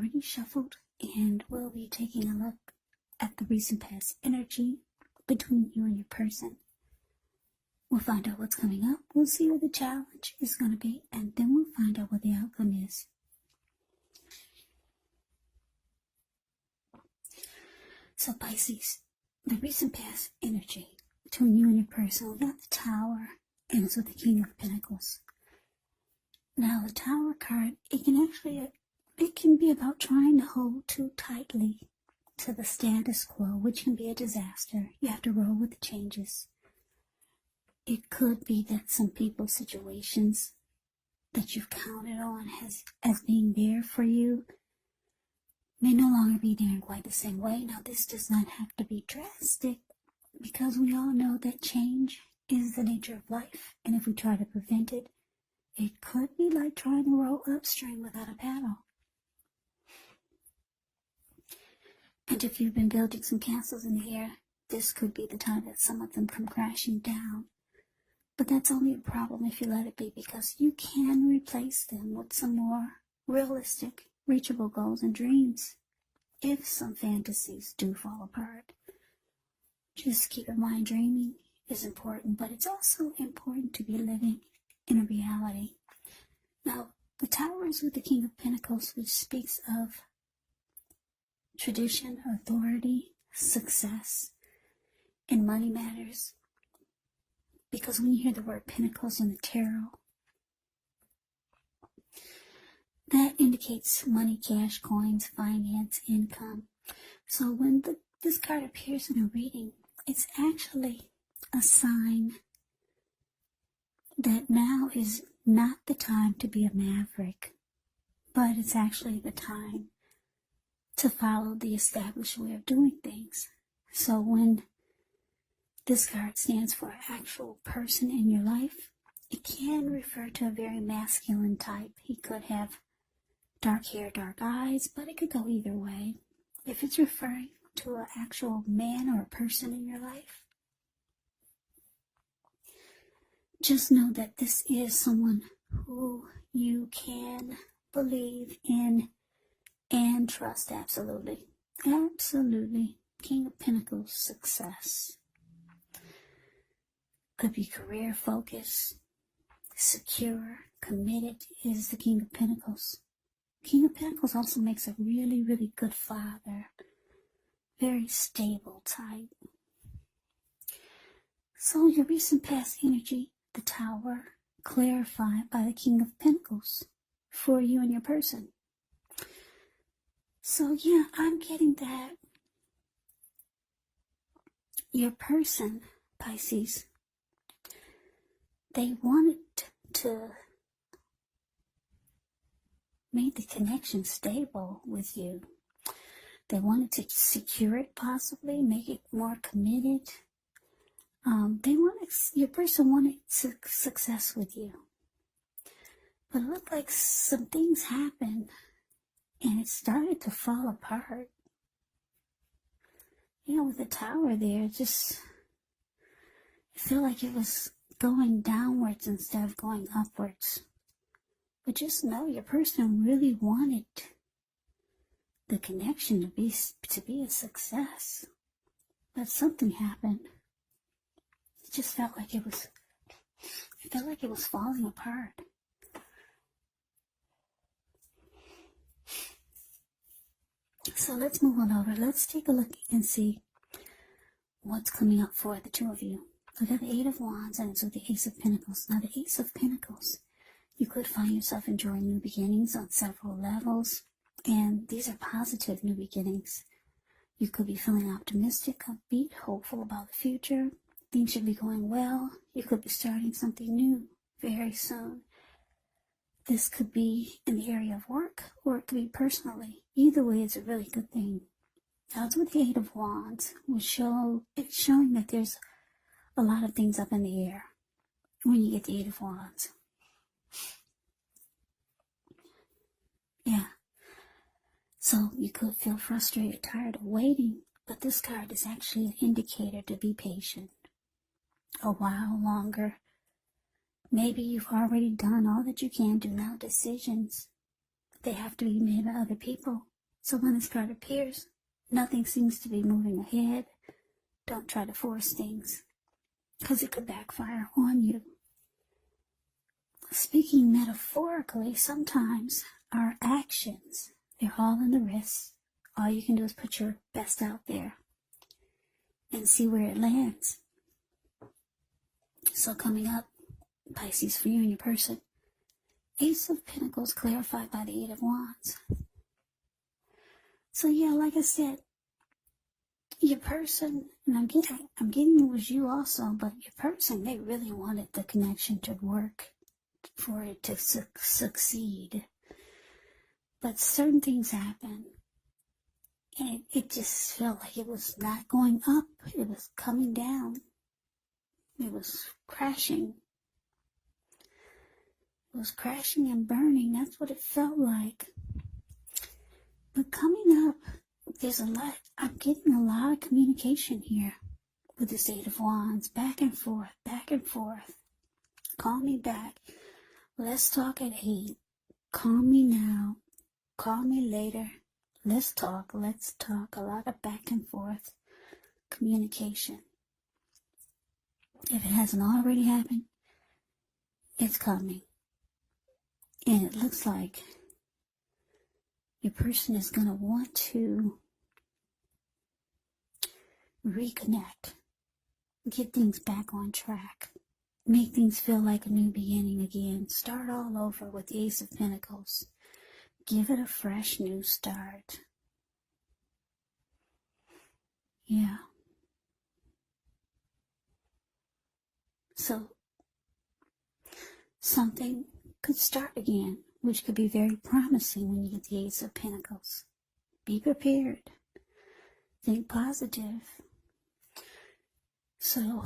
already shuffled, and we'll be taking a look at the recent past energy between you and your person. We'll find out what's coming up, we'll see what the challenge is going to be, and then we'll find out what the outcome is. So Pisces, the recent past energy between you and your person, we got the Tower, and it's with the King of Pentacles. Now the Tower card, it can be about trying to hold too tightly to the status quo, which can be a disaster. You have to roll with the changes. It could be that some people's situations that you've counted on as being there for you may no longer be there in quite the same way. Now this does not have to be drastic, because we all know that change is the nature of life, and if we try to prevent it, it could be like trying to row upstream without a paddle. And if you've been building some castles in the air, this could be the time that some of them come crashing down. But that's only a problem if you let it be, because you can replace them with some more realistic, reachable goals and dreams if some fantasies do fall apart. Just keep in mind, dreaming is important, but it's also important to be living in a reality. Now, the Tower is with the King of Pentacles, which speaks of tradition, authority, success, and money matters. Because when you hear the word Pentacles in the tarot, that indicates money, cash, coins, finance, income. So when this card appears in a reading, it's actually a sign that now is not the time to be a maverick, but it's actually the time to follow the established way of doing things. So when this card stands for an actual person in your life, it can refer to a very masculine type. He could have dark hair, dark eyes, but it could go either way. If it's referring to an actual man or a person in your life, just know that this is someone who you can believe in and trust. Absolutely. Absolutely. King of Pentacles, success. Could be career focus, secure, committed is the King of Pentacles. King of Pentacles also makes a really, really good father. Very stable type. So your recent past energy, the Tower, clarified by the King of Pentacles for you and your person. So yeah, I'm getting that your person, Pisces, they wanted to make the connection stable with you. They wanted to secure it, possibly make it more committed. Your person wanted success with you. But it looked like some things happened and it started to fall apart. You know, with the Tower there, it felt like it was going downwards instead of going upwards. But just know your person really wanted the connection to be a success. But something happened. It just felt like it was falling apart. So let's move on over. Let's take a look and see what's coming up for the two of you. We got the Eight of Wands and it's with the Ace of Pentacles. Now the Ace of Pentacles, you could find yourself enjoying new beginnings on several levels. And these are positive new beginnings. You could be feeling optimistic, upbeat, hopeful about the future. Things should be going well. You could be starting something new very soon. This could be in the area of work, or it could be personally. Either way, it's a really good thing. Now, it's with the Eight of Wands, it's showing that there's a lot of things up in the air when you get the Eight of Wands. Yeah. So you could feel frustrated, tired of waiting, but this card is actually an indicator to be patient. A while longer. Maybe you've already done all that you can do now. Decisions they have to be made by other people. So when this card appears, nothing seems to be moving ahead. Don't try to force things, because it could backfire on you. Speaking metaphorically, sometimes our actions, they're all in the wrist. All you can do is put your best out there and see where it lands. So coming up, Pisces, for you and your person, Ace of Pentacles clarified by the Eight of Wands. So yeah, like I said, your person, and I'm getting it was you also, but your person, they really wanted the connection to work, for it to succeed. But certain things happen, and it just felt like it was not going up. It was coming down. It was crashing. It was crashing and burning. That's what it felt like. But coming up, there's a lot. I'm getting a lot of communication here with this Eight of Wands. Back and forth, back and forth. Call me back. Let's talk at 8. Call me now. Call me later. Let's talk. Let's talk. A lot of back and forth communication. If it hasn't already happened, it's coming. And it looks like your person is going to want to reconnect, get things back on track, make things feel like a new beginning again, start all over with the Ace of Pentacles. Give it a fresh new start. Yeah. So, something could start again, which could be very promising when you get the Ace of Pentacles. Be prepared. Think positive. So,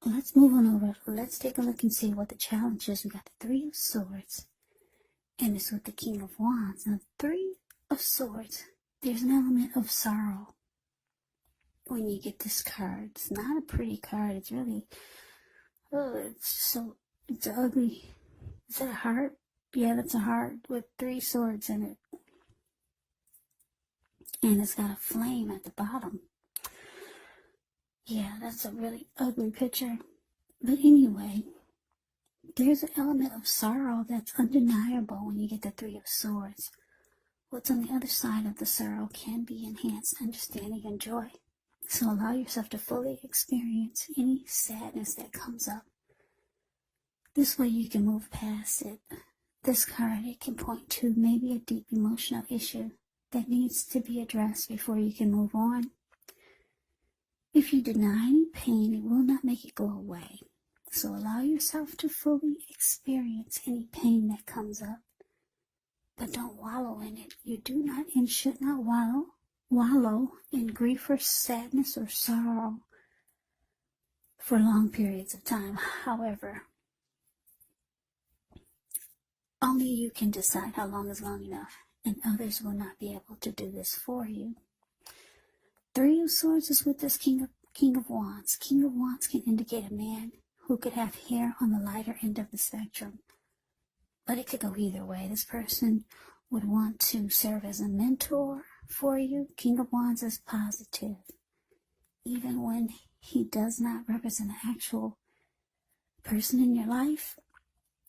let's move on over. Let's take a look and see what the challenge is. We got the Three of Swords, and it's with the King of Wands. Now, the Three of Swords, there's an element of sorrow when you get this card. It's not a pretty card. It's really, it's ugly. Is that a heart? Yeah, that's a heart with 3 swords in it. And it's got a flame at the bottom. Yeah, that's a really ugly picture. But anyway, there's an element of sorrow that's undeniable when you get the Three of Swords. What's on the other side of the sorrow can be enhanced understanding and joy. So allow yourself to fully experience any sadness that comes up. This way you can move past it. This card, it can point to maybe a deep emotional issue that needs to be addressed before you can move on. If you deny any pain, it will not make it go away. So allow yourself to fully experience any pain that comes up. But don't wallow in it. You do not and should not wallow in grief or sadness or sorrow for long periods of time. However, only you can decide how long is long enough, and others will not be able to do this for you. Three of Swords is with this King of Wands. King of Wands can indicate a man who could have hair on the lighter end of the spectrum. But it could go either way. This person would want to serve as a mentor for you. King of Wands is positive. Even when he does not represent an actual person in your life,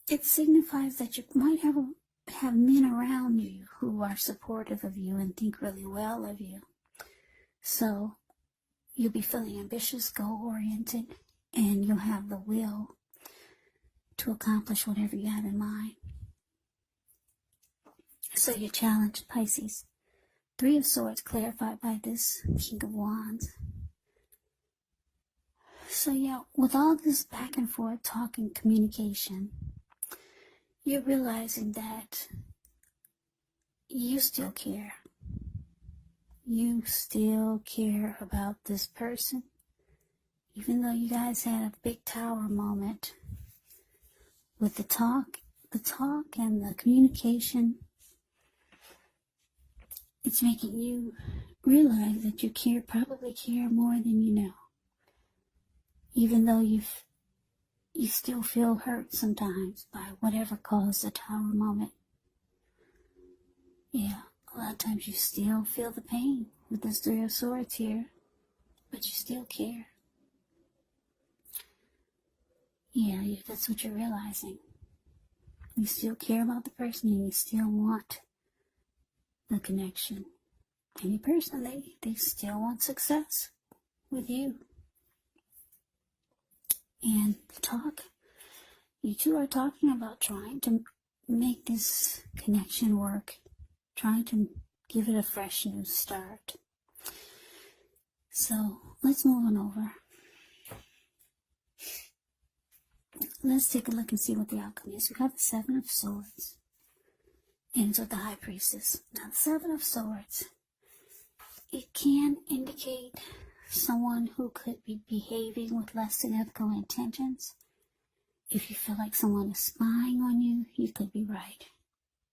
it signifies that you might have men around you who are supportive of you and think really well of you. So you'll be feeling ambitious, goal-oriented, and you'll have the will to accomplish whatever you have in mind. So your challenge, Pisces. Three of Swords clarified by this King of Wands. So yeah, with all this back and forth talking, communication, you're realizing that you still care. You still care about this person. Even though you guys had a big tower moment with the talk and the communication, it's making you realize that you probably care more than you know. Even though you still feel hurt sometimes by whatever caused the tower moment. Yeah, a lot of times you still feel the pain with this Three of Swords here, but you still care. Yeah, that's what you're realizing. You still care about the person and you still want the connection. And your person, they still want success with you. And you two are talking about trying to make this connection work, trying to give it a fresh new start. So let's move on over. Let's take a look and see what the outcome is. We got the Seven of Swords. Ends with the High Priestess. Now the Seven of Swords, it can indicate someone who could be behaving with less than ethical intentions. If you feel like someone is spying on you, you could be right.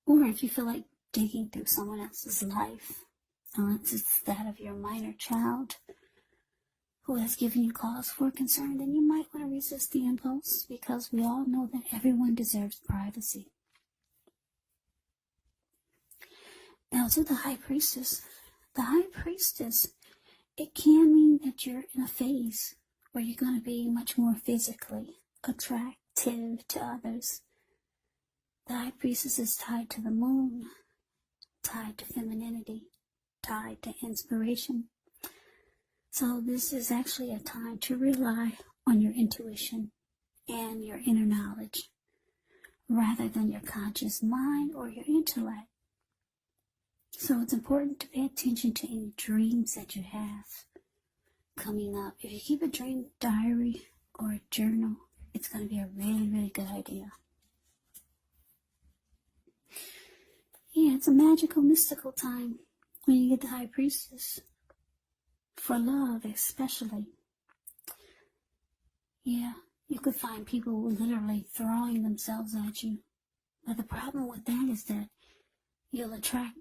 Or if you feel like digging through someone else's life, unless it's that of your minor child who has given you cause for concern, then you might want to resist the impulse, because we all know that everyone deserves privacy. Now to the High Priestess. The High Priestess, it can mean that you're in a phase where you're going to be much more physically attractive to others. The High Priestess is tied to the moon, tied to femininity, tied to inspiration. So this is actually a time to rely on your intuition and your inner knowledge, rather than your conscious mind or your intellect. So it's important to pay attention to any dreams that you have coming up. If you keep a dream diary or a journal, it's going to be a really, really good idea. Yeah, it's a magical, mystical time when you get the High Priestess. For love, especially. Yeah, you could find people literally throwing themselves at you. But the problem with that is that you'll attract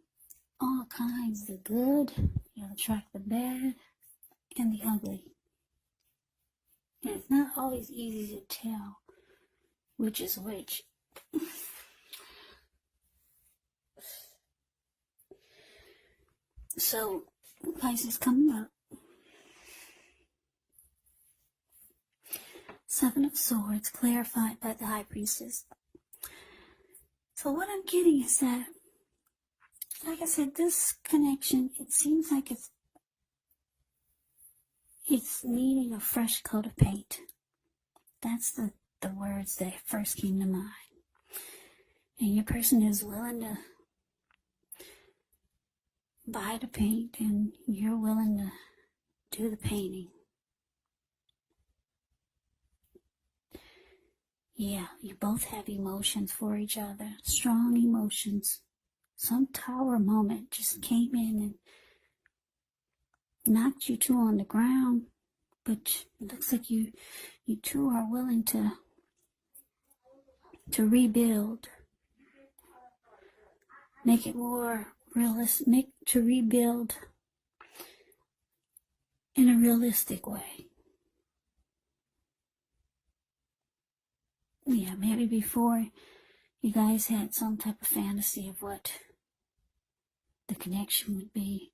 all kinds, the good, you'll attract the bad, and the ugly. And it's not always easy to tell which is which. So, Pisces coming up. Seven of Swords, clarified by the High Priestess. So what I'm getting is that, like I said, this connection, it seems like it's needing a fresh coat of paint. That's the words that first came to mind. And your person is willing to buy the paint, and you're willing to do the painting. Yeah, you both have emotions for each other, strong emotions. Some tower moment just came in and knocked you two on the ground, but it looks like you two are willing to rebuild, make it more realistic, to rebuild in a realistic way. Yeah, maybe before you guys had some type of fantasy of what the connection would be.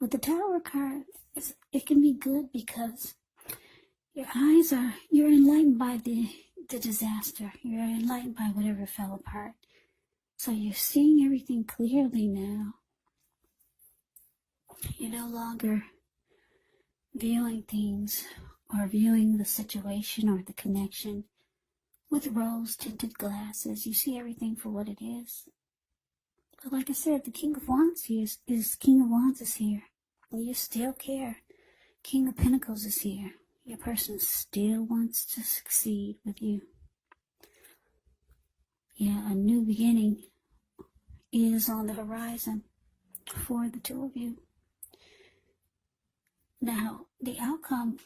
With the Tower card, it can be good because you're enlightened by the disaster. You're enlightened by whatever fell apart. So you're seeing everything clearly now. You're no longer viewing things or viewing the situation or the connection with rose-tinted glasses. You see everything for what it is. But like I said, the King of Wands is here. And you still care. King of Pentacles is here. Your person still wants to succeed with you. Yeah, a new beginning is on the horizon for the two of you. Now, the outcome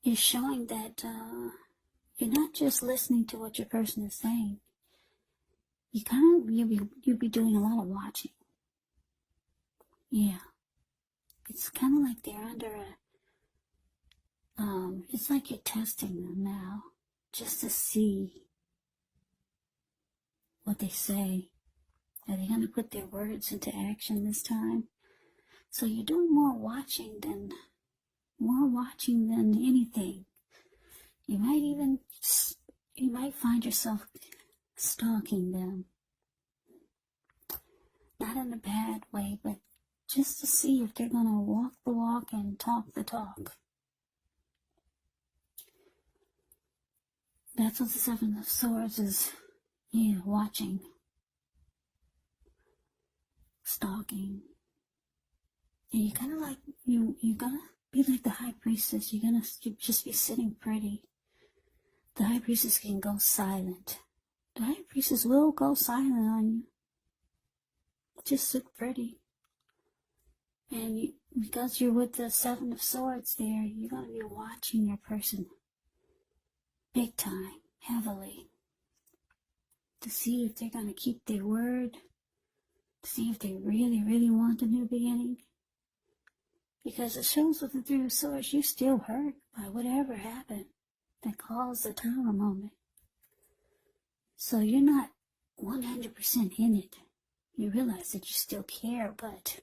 is showing that you're not just listening to what your person is saying. You'll be doing a lot of watching. Yeah. It's kind of like they're under it's like you're testing them now, just to see what they say? Are they going to put their words into action this time? So you're doing more watching than anything. You might find yourself stalking them. Not in a bad way, but just to see if they're going to walk the walk and talk the talk. That's what the Seven of Swords is, watching. Stalking. And you're kind of like, you're going to be like the High Priestess. You're going to just be sitting pretty. The High Priestess can go silent. The High Priestess will go silent on you. Just sit pretty. And because you're with the Seven of Swords there, you're going to be watching your person big time, heavily, to see if they're going to keep their word, to see if they really, really want a new beginning. Because it shows with the Three of Swords, you're still hurt by whatever happened that caused the Tower moment. So you're not 100% in it. You realize that you still care, but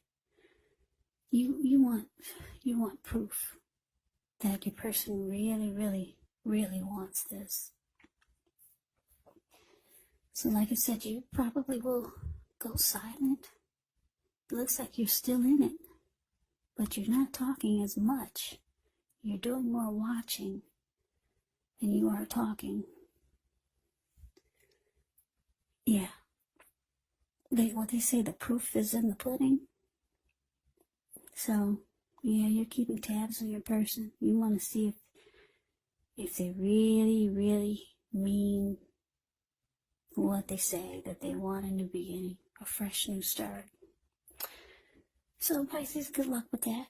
you want proof that your person really, really, really wants this. So like I said, you probably will go silent. It looks like you're still in it, but you're not talking as much. You're doing more watching than you are talking. Yeah. What they say, the proof is in the pudding. So, yeah, you're keeping tabs on your person. You want to see if they really, really mean what they say, that they want a new beginning, a fresh new start. So, Pisces, good luck with that.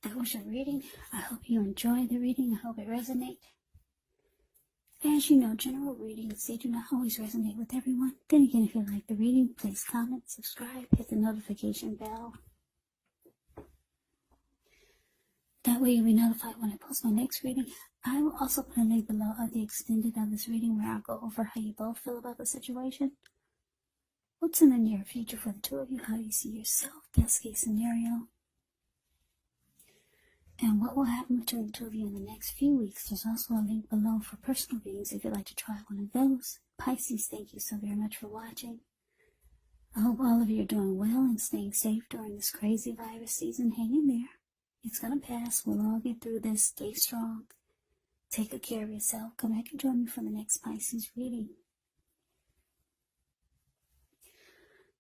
That was your reading. I hope you enjoyed the reading. I hope it resonated. As you know, general readings, they do not always resonate with everyone. Then again, if you like the reading, please comment, subscribe, hit the notification bell. That way you'll be notified when I post my next reading. I will also put a link below of the extended of this reading where I'll go over how you both feel about the situation. What's in the near future for the two of you? How do you see yourself? Best case scenario. And what will happen between the two of you in the next few weeks? There's also a link below for personal readings if you'd like to try one of those. Pisces, thank you so very much for watching. I hope all of you are doing well and staying safe during this crazy virus season. Hang in there. It's going to pass. We'll all get through this. Stay strong. Take good care of yourself. Come back and join me for the next Pisces reading,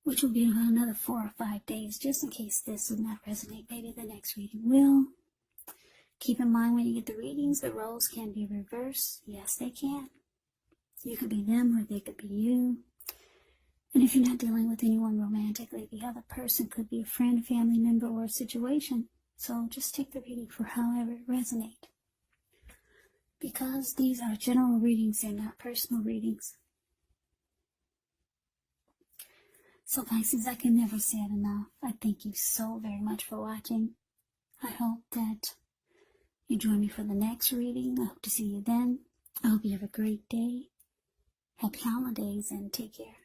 which will be in about another 4 or 5 days, just in case this would not resonate. Maybe the next reading will. Keep in mind when you get the readings, the roles can be reversed. Yes, they can. You could be them or they could be you. And if you're not dealing with anyone romantically, the other person could be a friend, family member, or a situation. So just take the reading for however it resonates. Because these are general readings, they're not personal readings. So Pisces, I can never say it enough. I thank you so very much for watching. I hope that you join me for the next reading. I hope to see you then. I hope you have a great day. Happy holidays and take care.